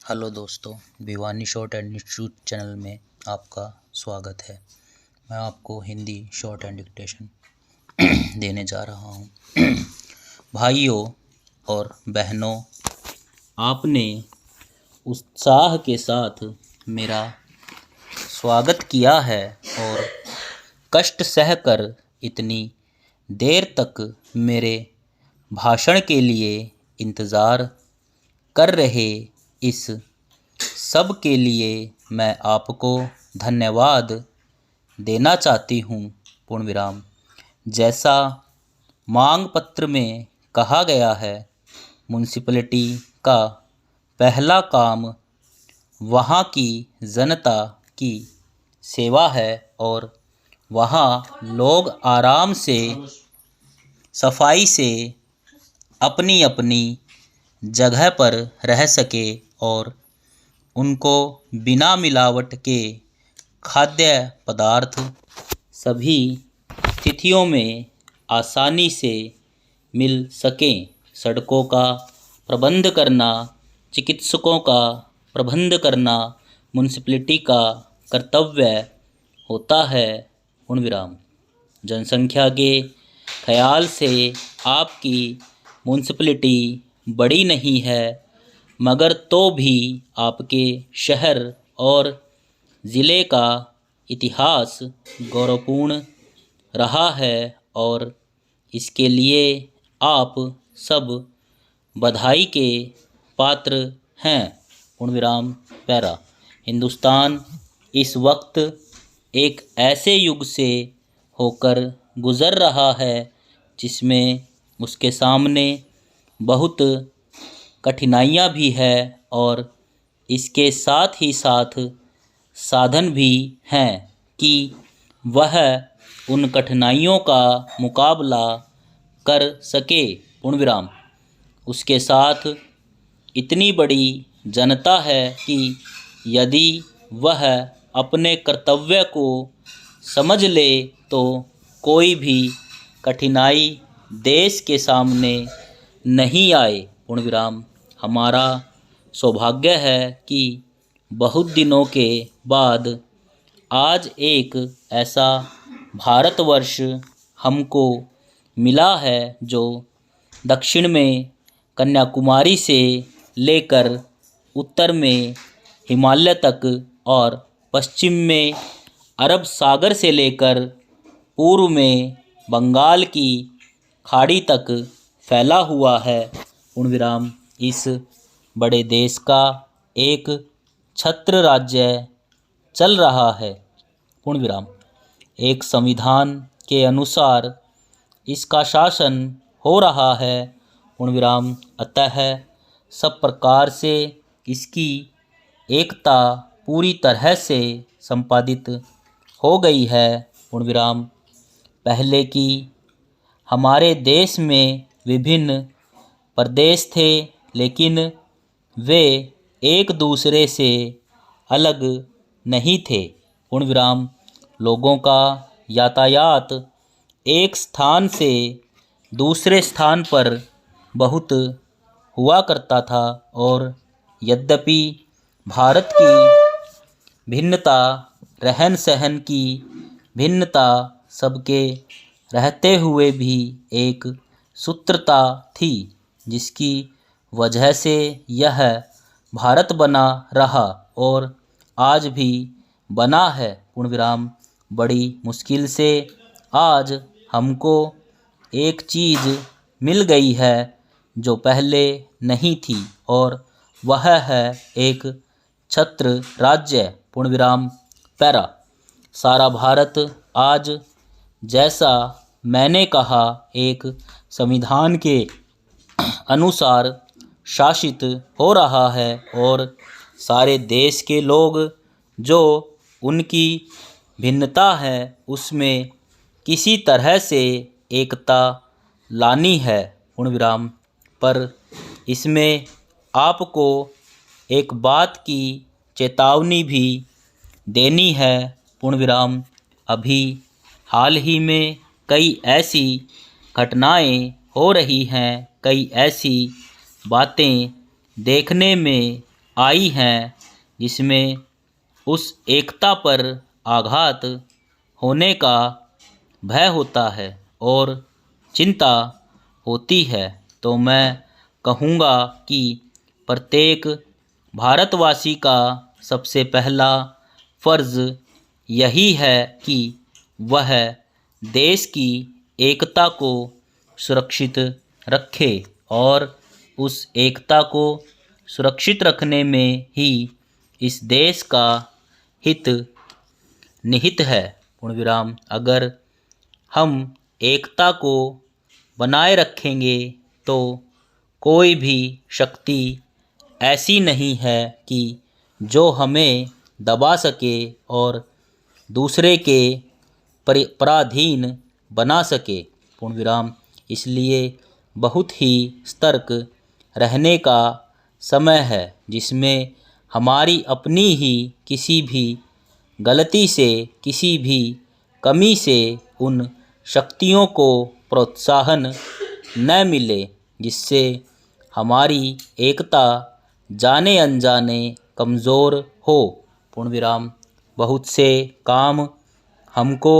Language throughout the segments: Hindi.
हेलो दोस्तों, Bhiwani short and institute channel में आपका स्वागत है। मैं आपको हिंदी शॉर्ट एंड डिक्टेशन देने जा रहा हूँ। भाइयों और बहनों, आपने उत्साह के साथ मेरा स्वागत किया है और कष्ट सहकर इतनी देर तक मेरे भाषण के लिए इंतज़ार कर रहे इस सब के लिए मैं आपको धन्यवाद देना चाहती हूँ। पूर्ण विराम। जैसा मांग पत्र में कहा गया है, म्यूनिसिपैलिटी का पहला काम वहाँ की जनता की सेवा है और वहाँ लोग आराम से सफाई से अपनी अपनी जगह पर रह सके और उनको बिना मिलावट के खाद्य पदार्थ सभी स्थितियों में आसानी से मिल सकें। सड़कों का प्रबंध करना, चिकित्सकों का प्रबंध करना म्यूनिसिपैलिटी का कर्तव्य होता है। पूर्ण विराम। जनसंख्या के ख्याल से आपकी म्यूनिसिपैलिटी बड़ी नहीं है, मगर तो भी आपके शहर और ज़िले का इतिहास गौरवपूर्ण रहा है और इसके लिए आप सब बधाई के पात्र हैं। पूर्ण विराम। पैरा। हिंदुस्तान इस वक्त एक ऐसे युग से होकर गुज़र रहा है जिसमें उसके सामने बहुत कठिनाइयाँ भी है और इसके साथ ही साथ साधन भी हैं कि वह उन कठिनाइयों का मुकाबला कर सके। पूर्ण विराम। उसके साथ इतनी बड़ी जनता है कि यदि वह अपने कर्तव्य को समझ ले तो कोई भी कठिनाई देश के सामने नहीं आए। पूर्ण विराम। हमारा सौभाग्य है कि बहुत दिनों के बाद आज एक ऐसा भारतवर्ष हमको मिला है जो दक्षिण में कन्याकुमारी से लेकर उत्तर में हिमालय तक और पश्चिम में अरब सागर से लेकर पूर्व में बंगाल की खाड़ी तक फैला हुआ है। पूर्ण विराम। इस बड़े देश का एक छत्र राज्य चल रहा है। पूर्ण विराम। एक संविधान के अनुसार इसका शासन हो रहा है। पूर्ण विराम। अतः सब प्रकार से इसकी एकता पूरी तरह से संपादित हो गई है। पूर्ण विराम। पहले की हमारे देश में विभिन्न प्रदेश थे, लेकिन वे एक दूसरे से अलग नहीं थे। पूर्ण विराम। लोगों का यातायात एक स्थान से दूसरे स्थान पर बहुत हुआ करता था और यद्यपि भारत की भिन्नता, रहन सहन की भिन्नता सबके रहते हुए भी एक सूत्रता थी, जिसकी वजह से यह भारत बना रहा और आज भी बना है। पूर्ण विराम। बड़ी मुश्किल से आज हमको एक चीज़ मिल गई है जो पहले नहीं थी और वह है एक छत्र राज्य। पूर्ण विराम। पैरा। सारा भारत आज, जैसा मैंने कहा, एक संविधान के अनुसार शासित हो रहा है और सारे देश के लोग जो उनकी भिन्नता है उसमें किसी तरह से एकता लानी है। पूर्ण विराम। पर इसमें आपको एक बात की चेतावनी भी देनी है। पूर्ण विराम। अभी हाल ही में कई ऐसी घटनाएं हो रही हैं, कई ऐसी बातें देखने में आई हैं जिसमें उस एकता पर आघात होने का भय होता है और चिंता होती है, तो मैं कहूँगा कि प्रत्येक भारतवासी का सबसे पहला फ़र्ज़ यही है कि वह देश की एकता को सुरक्षित रखे और उस एकता को सुरक्षित रखने में ही इस देश का हित निहित है। पूर्ण विराम। अगर हम एकता को बनाए रखेंगे तो कोई भी शक्ति ऐसी नहीं है कि जो हमें दबा सके और दूसरे के पराधीन बना सके। पूर्ण विराम। इसलिए बहुत ही सतर्क रहने का समय है, जिसमें हमारी अपनी ही किसी भी गलती से, किसी भी कमी से उन शक्तियों को प्रोत्साहन न मिले जिससे हमारी एकता जाने अनजाने कमज़ोर हो। पूर्ण विराम। बहुत से काम हमको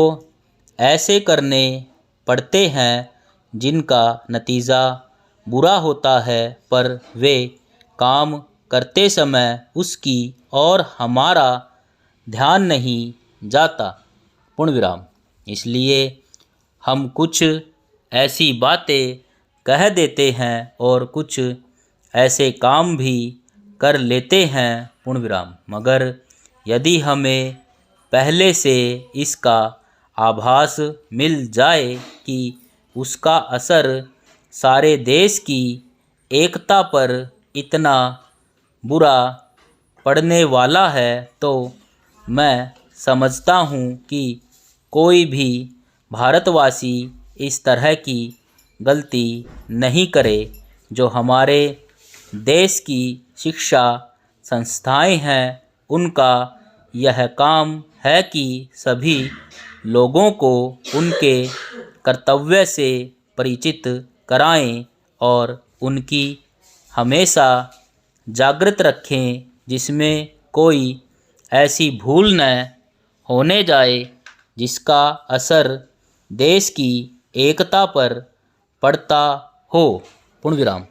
ऐसे करने पड़ते हैं जिनका नतीजा बुरा होता है, पर वे काम करते समय उसकी और हमारा ध्यान नहीं जाता। पूर्ण विराम। इसलिए हम कुछ ऐसी बातें कह देते हैं और कुछ ऐसे काम भी कर लेते हैं। पूर्ण विराम। मगर यदि हमें पहले से इसका आभास मिल जाए कि उसका असर सारे देश की एकता पर इतना बुरा पड़ने वाला है, तो मैं समझता हूँ कि कोई भी भारतवासी इस तरह की गलती नहीं करे। जो हमारे देश की शिक्षा संस्थाएं हैं, उनका यह काम है कि सभी लोगों को उनके कर्तव्य से परिचित कराएं और उनकी हमेशा जागृत रखें, जिसमें कोई ऐसी भूल न होने जाए जिसका असर देश की एकता पर पड़ता हो। पूर्ण विराम।